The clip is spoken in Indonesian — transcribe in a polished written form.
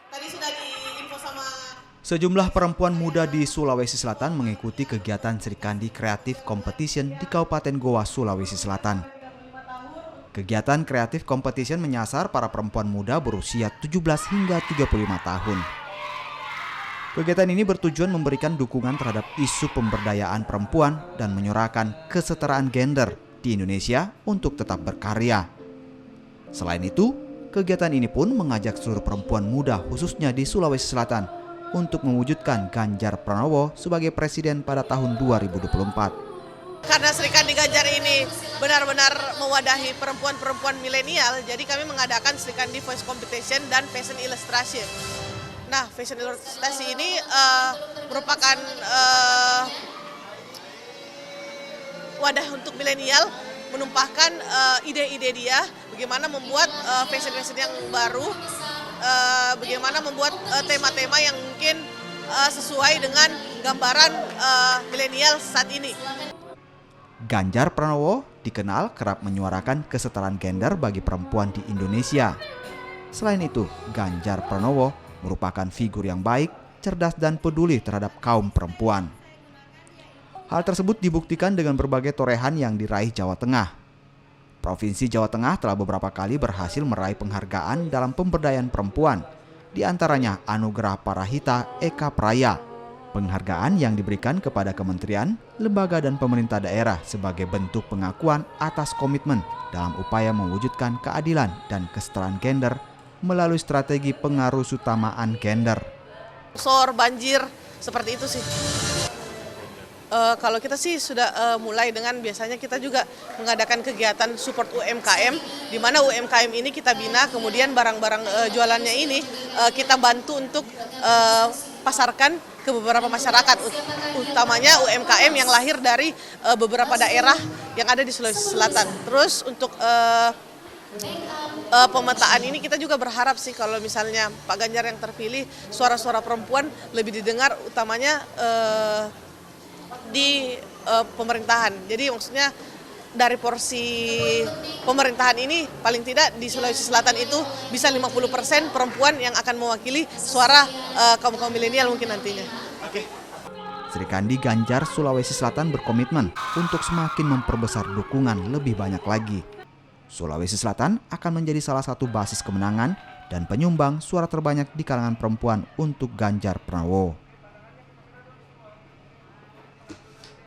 Tadi sudah diinfo sama. Sejumlah perempuan muda di Sulawesi Selatan mengikuti kegiatan Srikandi Creative Competition di Kabupaten Goa, Sulawesi Selatan. Kegiatan Creative Competition menyasar para perempuan muda berusia 17 hingga 35 tahun. Kegiatan ini bertujuan memberikan dukungan terhadap isu pemberdayaan perempuan dan menyuarakan kesetaraan gender di Indonesia untuk tetap berkarya. Selain itu, kegiatan ini pun mengajak seluruh perempuan muda khususnya di Sulawesi Selatan untuk mewujudkan Ganjar Pranowo sebagai presiden pada tahun 2024. Karena Srikandi Ganjar ini benar-benar mewadahi perempuan-perempuan milenial, jadi kami mengadakan Srikandi Voice Competition dan Fashion Illustration. Nah, Fashion Illustration ini merupakan wadah untuk milenial menumpahkan ide-ide dia, bagaimana membuat fashion-fashion yang baru, bagaimana membuat tema-tema yang mungkin sesuai dengan gambaran milenial saat ini. Ganjar Pranowo dikenal kerap menyuarakan kesetaraan gender bagi perempuan di Indonesia. Selain itu, Ganjar Pranowo merupakan figur yang baik, cerdas dan peduli terhadap kaum perempuan. Hal tersebut dibuktikan dengan berbagai torehan yang diraih Jawa Tengah. Provinsi Jawa Tengah telah beberapa kali berhasil meraih penghargaan dalam pemberdayaan perempuan, di antaranya Anugerah Parahita Eka Praya, penghargaan yang diberikan kepada kementerian, lembaga dan pemerintah daerah sebagai bentuk pengakuan atas komitmen dalam upaya mewujudkan keadilan dan kesetaraan gender melalui strategi pengarusutamaan gender. Sor, banjir, seperti itu sih. Kalau kita sih sudah mulai dengan biasanya kita juga mengadakan kegiatan support UMKM, di mana UMKM ini kita bina, kemudian barang-barang jualannya ini kita bantu untuk pasarkan ke beberapa masyarakat, utamanya UMKM yang lahir dari beberapa daerah yang ada di Sulawesi Selatan. Terus untuk pemetaan ini kita juga berharap sih kalau misalnya Pak Ganjar yang terpilih, suara-suara perempuan lebih didengar, utamanya di pemerintahan. Jadi maksudnya dari porsi pemerintahan ini paling tidak di Sulawesi Selatan itu bisa 50% perempuan yang akan mewakili suara kaum-kaum milenial mungkin nantinya. Srikandi Ganjar Sulawesi Selatan berkomitmen untuk semakin memperbesar dukungan lebih banyak lagi. Sulawesi Selatan akan menjadi salah satu basis kemenangan dan penyumbang suara terbanyak di kalangan perempuan untuk Ganjar Pranowo.